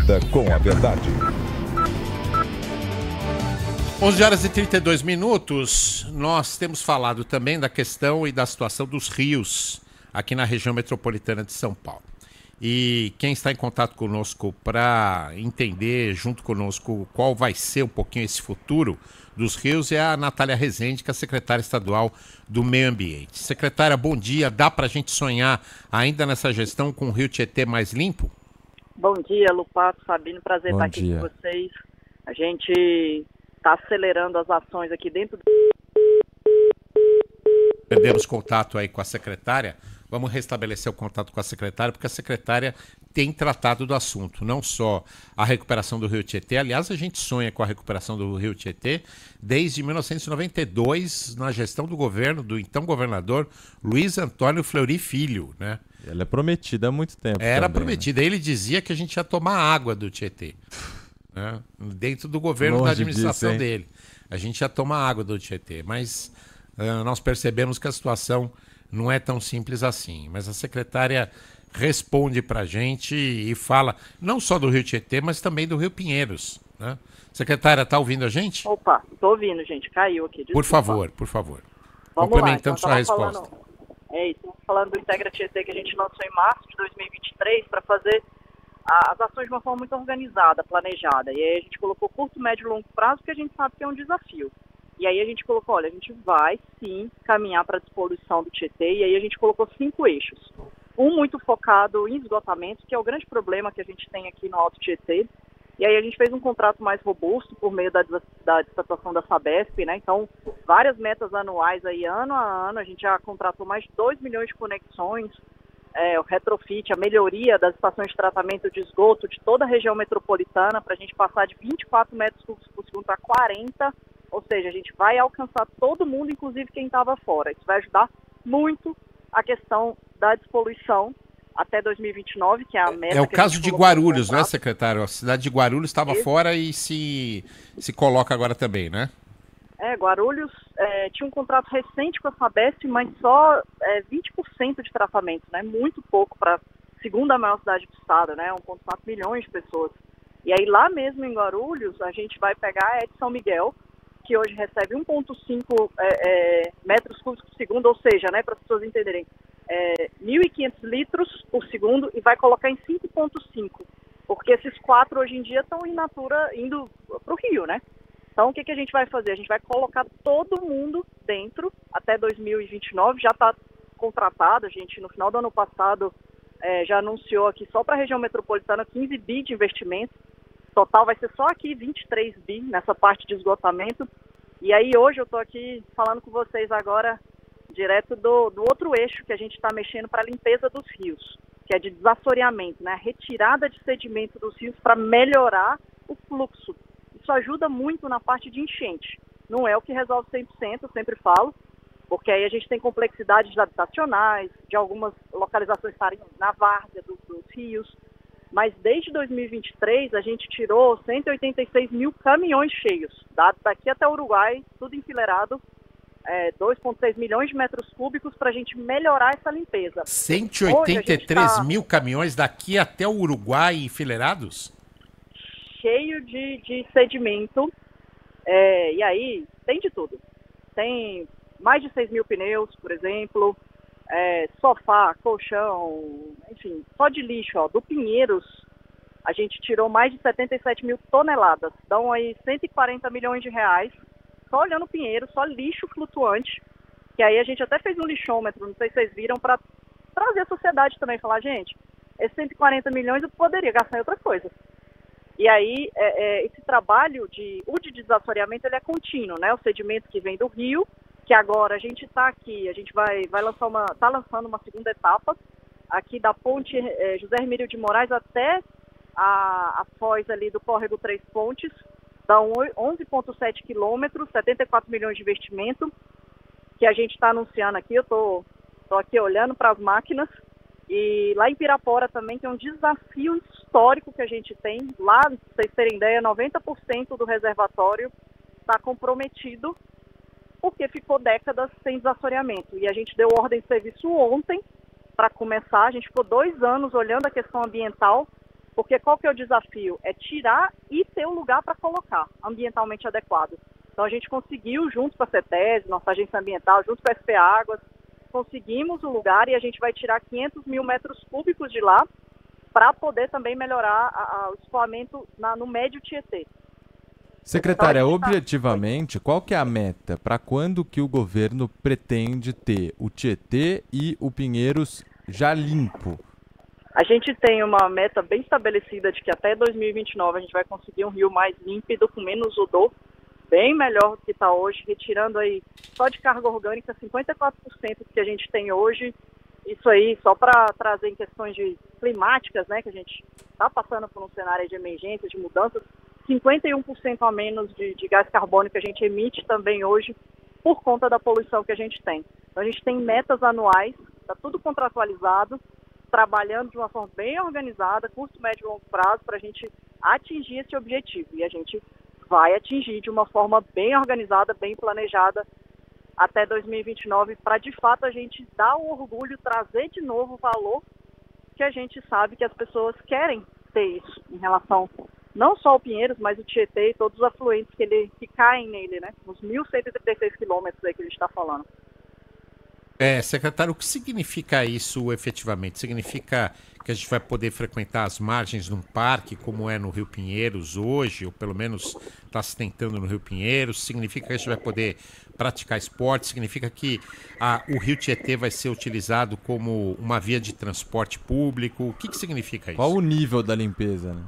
Acorda com a Verdade. 11 horas e 32 minutos, nós temos falado também da questão e da situação dos rios aqui na região metropolitana de São Paulo. E quem está em contato conosco para entender junto conosco qual vai ser um pouquinho esse futuro dos rios é a Natália Rezende, que é a secretária estadual do Meio Ambiente. Secretária, bom dia. Dá para a gente sonhar ainda nessa gestão com o Rio Tietê mais limpo? Bom dia, Lupato, Sabino, prazer estar aqui com vocês. A gente está acelerando as ações aqui dentro do... Perdemos contato aí com a secretária. Vamos restabelecer o contato com a secretária, porque a secretária tem tratado do assunto, não só a recuperação do Rio Tietê. Aliás, a gente sonha com a recuperação do Rio Tietê desde 1992, na gestão do governo, do então governador Luiz Antônio Fleury Filho, né? Ela é prometida há muito tempo. Era também, prometida. né? Ele dizia que a gente ia tomar água do Tietê, né? Dentro do governo, Longe da administração disso, dele. A gente ia tomar água do Tietê, mas nós percebemos que a situação não é tão simples assim. Mas a secretária responde para a gente e fala não só do Rio Tietê, mas também do Rio Pinheiros, né? Secretária, está ouvindo a gente? Opa, estou ouvindo, gente. Caiu aqui. Desculpa. Por favor. Vamos Complementando lá, sua resposta. Estamos falando do Integra Tietê que a gente lançou em março de 2023 para fazer as ações de uma forma muito organizada, planejada. E aí a gente colocou curto, médio e longo prazo, porque a gente sabe que é um desafio. E aí a gente colocou, olha, a gente vai sim caminhar para a despoluição do Tietê, e aí a gente colocou 5 eixos. Um muito focado em esgotamento, que é o grande problema que a gente tem aqui no Alto Tietê. E aí a gente fez um contrato mais robusto por meio da desatuação da Sabesp, né? Então, várias metas anuais aí, ano a ano, a gente já contratou mais de 2 milhões de conexões, o retrofit, a melhoria das estações de tratamento de esgoto de toda a região metropolitana, para a gente passar de 24 metros cúbicos por segundo para 40, ou seja, a gente vai alcançar todo mundo, inclusive quem estava fora. Isso vai ajudar muito a questão da despoluição até 2029, que é a meta. É o caso de Guarulhos, né, secretário? A cidade de Guarulhos estava fora e se coloca agora também, né? Guarulhos tinha um contrato recente com a Sabesp, mas só 20% de tratamento, né? Muito pouco para a segunda maior cidade do estado, né? 1,4 milhões de pessoas. E aí lá mesmo em Guarulhos, a gente vai pegar a de São Miguel, que hoje recebe 1,5 metros cúbicos por segundo, ou seja, né, para as pessoas entenderem, 1.500 litros por segundo, e vai colocar em 5,5, porque esses 4 hoje em dia estão in natura indo para o rio, né? Então o que a gente vai fazer? A gente vai colocar todo mundo dentro até 2029, já está contratado, a gente no final do ano passado já anunciou aqui só para a região metropolitana 15 bi de investimento. Total vai ser só aqui 23 bi nessa parte de esgotamento. E aí hoje eu estou aqui falando com vocês agora direto do outro eixo que a gente está mexendo para a limpeza dos rios, que é de desassoreamento, né? A retirada de sedimento dos rios para melhorar o fluxo. Isso ajuda muito na parte de enchente. Não é o que resolve 100%, eu sempre falo, porque aí a gente tem complexidades habitacionais, de algumas localizações estarem na várzea dos rios. Mas desde 2023 a gente tirou 186 mil caminhões cheios, daqui até o Uruguai, tudo enfileirado, 2,6 milhões de metros cúbicos para a gente melhorar essa limpeza. 183 mil caminhões daqui até o Uruguai enfileirados? Cheio de sedimento, e aí tem de tudo. Tem mais de 6 mil pneus, por exemplo, sofá, colchão, enfim, só de lixo, ó. Do Pinheiros, a gente tirou mais de 77 mil toneladas, dão aí 140 milhões de reais, só olhando o Pinheiro, só lixo flutuante, que aí a gente até fez um lixômetro, não sei se vocês viram, para trazer a sociedade também, falar, gente, esses 140 milhões eu poderia gastar em outra coisa. E aí, esse trabalho de desassoreamento, ele é contínuo, né? O sedimento que vem do rio, que agora a gente está aqui, a gente vai lançar está lançando uma segunda etapa, aqui da ponte José Hermílio de Moraes até a foz ali do córrego Três Pontes, dá 11,7 quilômetros, 74 milhões de investimento, que a gente está anunciando aqui, eu estou aqui olhando para as máquinas, e lá em Pirapora também tem um desafio histórico que a gente tem, lá, para vocês terem ideia, 90% do reservatório está comprometido, porque ficou décadas sem desassoreamento. E a gente deu ordem de serviço ontem para começar. A gente ficou 2 anos olhando a questão ambiental Porque qual que é o desafio? É tirar e ter um lugar para colocar, ambientalmente adequado. Então a gente conseguiu, junto com a CETESB, nossa agência ambiental, junto com a SP Águas, conseguimos um lugar e a gente vai tirar 500 mil metros cúbicos de lá para poder também melhorar o escoamento no médio Tietê. Secretária, então, objetivamente, qual que é a meta? Para quando que o governo pretende ter o Tietê e o Pinheiros já limpo? A gente tem uma meta bem estabelecida de que até 2029 a gente vai conseguir um rio mais límpido, com menos odor, bem melhor do que está hoje, retirando aí só de carga orgânica 54% que a gente tem hoje. Isso aí só para trazer em questões climáticas, né, que a gente está passando por um cenário de emergência, de mudanças, 51% a menos de gás carbônico que a gente emite também hoje por conta da poluição que a gente tem. Então a gente tem metas anuais, está tudo contratualizado, trabalhando de uma forma bem organizada, curto, médio e longo prazo, para a gente atingir esse objetivo. E a gente vai atingir de uma forma bem organizada, bem planejada, até 2029, para de fato a gente dar o orgulho, trazer de novo o valor que a gente sabe que as pessoas querem ter isso em relação não só ao Pinheiros, mas o Tietê e todos os afluentes que caem nele, né? Os 1.136 quilômetros aí que a gente está falando. Secretário, o que significa isso efetivamente? Significa que a gente vai poder frequentar as margens de um parque, como é no Rio Pinheiros hoje, ou pelo menos está se tentando no Rio Pinheiros? Significa que a gente vai poder praticar esporte? Significa que o Rio Tietê vai ser utilizado como uma via de transporte público? O que significa isso? Qual o nível da limpeza, né?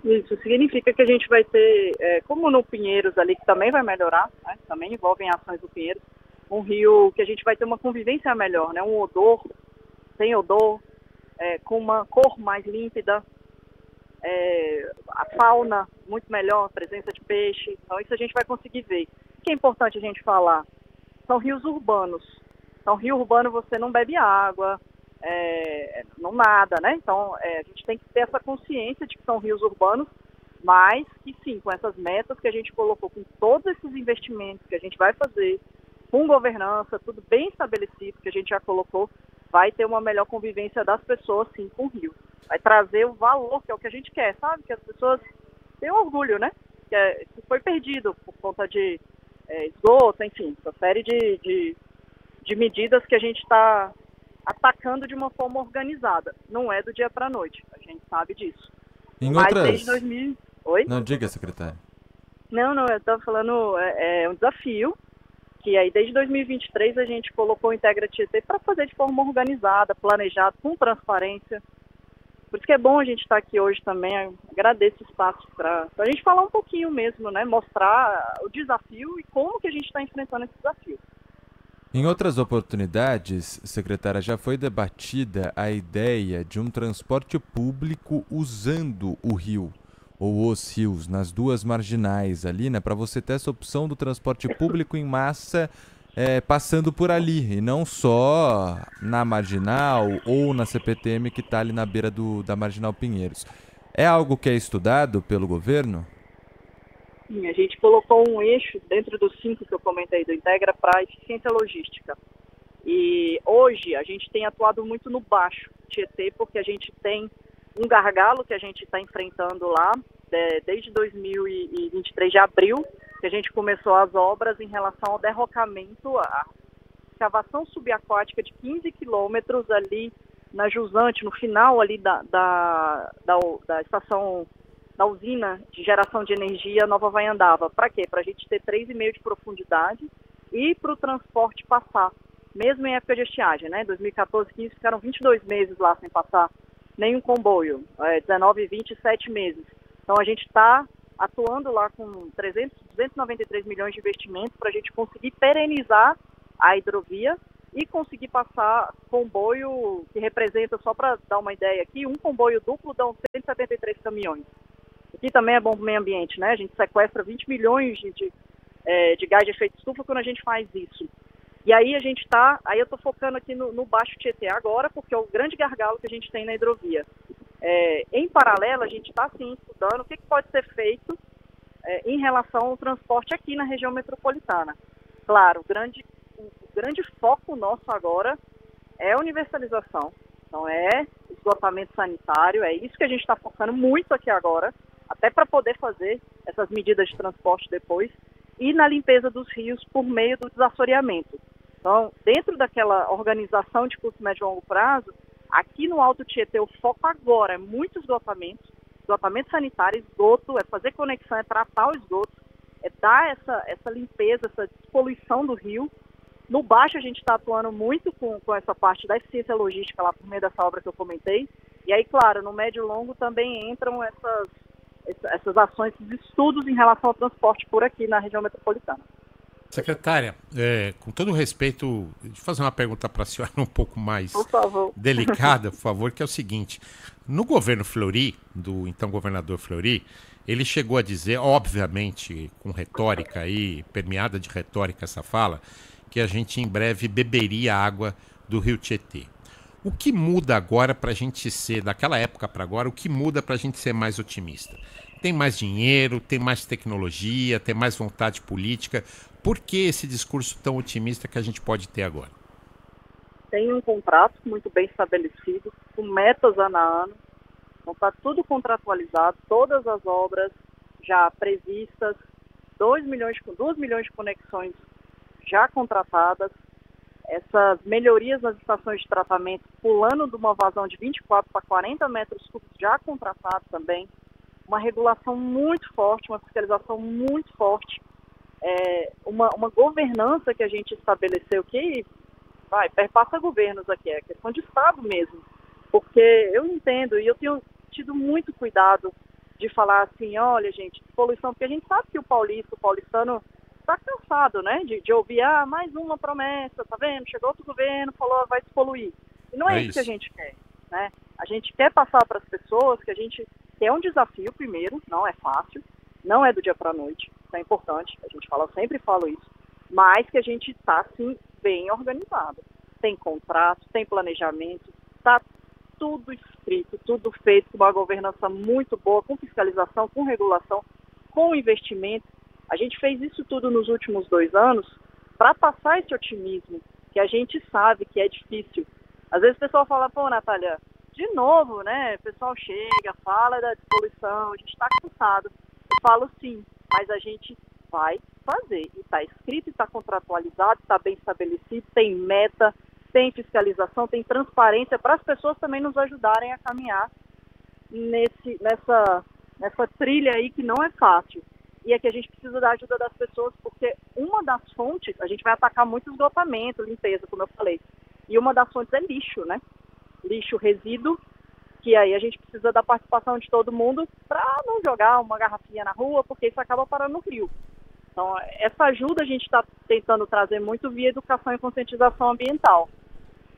Isso significa que a gente vai ter, como no Pinheiros ali, que também vai melhorar, né? Também envolvem ações do Pinheiros, um rio que a gente vai ter uma convivência melhor, né? Um odor, sem odor, com uma cor mais límpida, a fauna muito melhor, a presença de peixe. Então isso a gente vai conseguir ver. O que é importante a gente falar? São rios urbanos. Então rio urbano você não bebe água, não nada, né? Então a gente tem que ter essa consciência de que são rios urbanos, mas que sim, com essas metas que a gente colocou, com todos esses investimentos que a gente vai fazer, com governança, tudo bem estabelecido, que a gente já colocou, vai ter uma melhor convivência das pessoas, sim, com o rio. Vai trazer o valor, que é o que a gente quer, sabe? Que as pessoas tenham orgulho, né? Que foi perdido por conta de esgoto, enfim, essa série de medidas que a gente está atacando de uma forma organizada. Não é do dia para a noite, a gente sabe disso. Mas desde 2000... Oi? Não, diga, secretário. Não, eu estava falando, é um desafio, que aí desde 2023 a gente colocou o Integra Tietê para fazer de forma organizada, planejada, com transparência. Por isso que é bom a gente estar aqui hoje também. Eu agradeço o espaço para a gente falar um pouquinho mesmo, né? Mostrar o desafio e como que a gente está enfrentando esse desafio. Em outras oportunidades, secretária, já foi debatida a ideia de um transporte público usando o rio ou os rios nas duas marginais ali, né? Para você ter essa opção do transporte público em massa passando por ali, e não só na marginal ou na CPTM que está ali na beira da Marginal Pinheiros. É algo que é estudado pelo governo? Sim, a gente colocou um eixo dentro dos 5 que eu comentei do Integra para eficiência logística. E hoje a gente tem atuado muito no baixo Tietê, porque a gente tem um gargalo que a gente está enfrentando lá desde 2023 de abril, que a gente começou as obras em relação ao derrocamento, a escavação subaquática de 15 quilômetros ali na Jusante, no final ali da estação, da usina de geração de energia Nova Vaiandava. Para quê? Para a gente ter 3,5 de profundidade e para o transporte passar, mesmo em época de estiagem, né? 2014, 15 ficaram 22 meses lá sem passar nenhum comboio, 19, 27 meses. Então a gente está atuando lá com 293 milhões de investimentos para a gente conseguir perenizar a hidrovia e conseguir passar comboio que representa, só para dar uma ideia aqui, um comboio duplo dá 173 caminhões. Aqui também é bom para o meio ambiente, né? A gente sequestra 20 milhões de gás de efeito estufa quando a gente faz isso. E aí eu estou focando aqui no Baixo Tietê agora, porque é o grande gargalo que a gente tem na hidrovia. Em paralelo, a gente está sim estudando o que pode ser feito em relação ao transporte aqui na região metropolitana. Claro, o grande foco nosso agora é a universalização. Então esgotamento sanitário. É isso que a gente está focando muito aqui agora, até para poder fazer essas medidas de transporte depois, e na limpeza dos rios por meio do desassoreamento. Então, dentro daquela organização de curto, médio e longo prazo, aqui no Alto Tietê, o foco agora é muito esgotamento sanitário, esgoto, é fazer conexão, é tratar o esgoto, é dar essa limpeza, essa despoluição do rio. No Baixo, a gente está atuando muito com essa parte da eficiência logística lá por meio dessa obra que eu comentei. E aí, claro, no médio e longo também entram essas ações, esses estudos em relação ao transporte por aqui na região metropolitana. Secretária, com todo o respeito, de fazer uma pergunta para a senhora um pouco mais delicada, por favor, que é o seguinte: no governo Fleury, do então governador Fleury, ele chegou a dizer, obviamente com retórica aí, permeada de retórica essa fala, que a gente em breve beberia água do Rio Tietê. O que muda agora para a gente ser, daquela época para agora, o que muda para a gente ser mais otimista? Tem mais dinheiro, tem mais tecnologia, tem mais vontade política. Por que esse discurso tão otimista que a gente pode ter agora? Tem um contrato muito bem estabelecido, com metas ano a ano. Então está tudo contratualizado, todas as obras já previstas, 2 milhões de conexões já contratadas, essas melhorias nas estações de tratamento, pulando de uma vazão de 24 para 40 metros cúbicos já contratado também, uma regulação muito forte, uma fiscalização muito forte, uma governança que a gente estabeleceu que perpassa governos aqui, é questão de Estado mesmo, porque eu entendo e eu tenho tido muito cuidado de falar assim, olha gente, poluição, porque a gente sabe que o paulistano está cansado, né, de ouvir, mais uma promessa, tá vendo, chegou outro governo, falou, vai despoluir. E não é isso que a gente quer, né? A gente quer passar para as pessoas que é um desafio primeiro, não é fácil, não é do dia para a noite, isso é importante, eu sempre falo isso, mas que a gente está, sim, bem organizado. Tem contrato, tem planejamento, está tudo escrito, tudo feito com uma governança muito boa, com fiscalização, com regulação, com investimento. A gente fez isso tudo nos últimos 2 anos para passar esse otimismo, que a gente sabe que é difícil. Às vezes o pessoal fala, pô, Natália, de novo, né? O pessoal chega, fala da despoluição, a gente está cansado. Eu falo sim, mas a gente vai fazer. E está escrito, está contratualizado, está bem estabelecido, tem meta, tem fiscalização, tem transparência para as pessoas também nos ajudarem a caminhar nessa trilha aí que não é fácil. E é que a gente precisa da ajuda das pessoas, porque uma das fontes, a gente vai atacar muito esgotamento, limpeza, como eu falei. E uma das fontes é lixo, né? Lixo, resíduo, que aí a gente precisa da participação de todo mundo para não jogar uma garrafinha na rua, porque isso acaba parando no rio. Então, essa ajuda a gente está tentando trazer muito via educação e conscientização ambiental.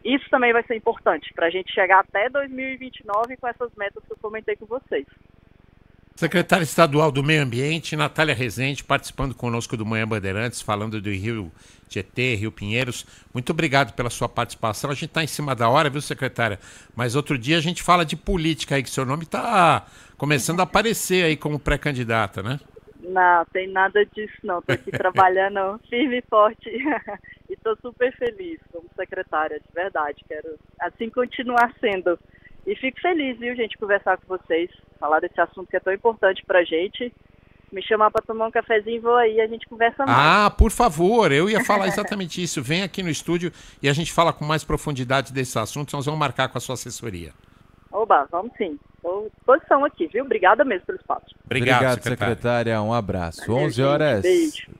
Isso também vai ser importante para a gente chegar até 2029 com essas metas que eu comentei com vocês. Secretária Estadual do Meio Ambiente, Natália Rezende, participando conosco do Manhã Bandeirantes, falando do Rio Tietê, Rio Pinheiros. Muito obrigado pela sua participação. A gente está em cima da hora, viu, secretária? Mas outro dia a gente fala de política aí, que seu nome está começando a aparecer aí como pré-candidata, né? Não, tem nada disso não. Estou aqui trabalhando firme e forte e estou super feliz como secretária, de verdade. Quero assim continuar sendo. E fico feliz, viu, gente, conversar com vocês, falar desse assunto que é tão importante pra gente. Me chamar para tomar um cafezinho, vou aí, a gente conversa mais. Por favor, eu ia falar exatamente isso. Vem aqui no estúdio e a gente fala com mais profundidade desses assuntos. Nós vamos marcar com a sua assessoria. Oba, vamos sim. Estou à disposição aqui, viu? Obrigada mesmo pelo espaço. Obrigado, secretária. Um abraço. Valeu, 11 horas. Beijo.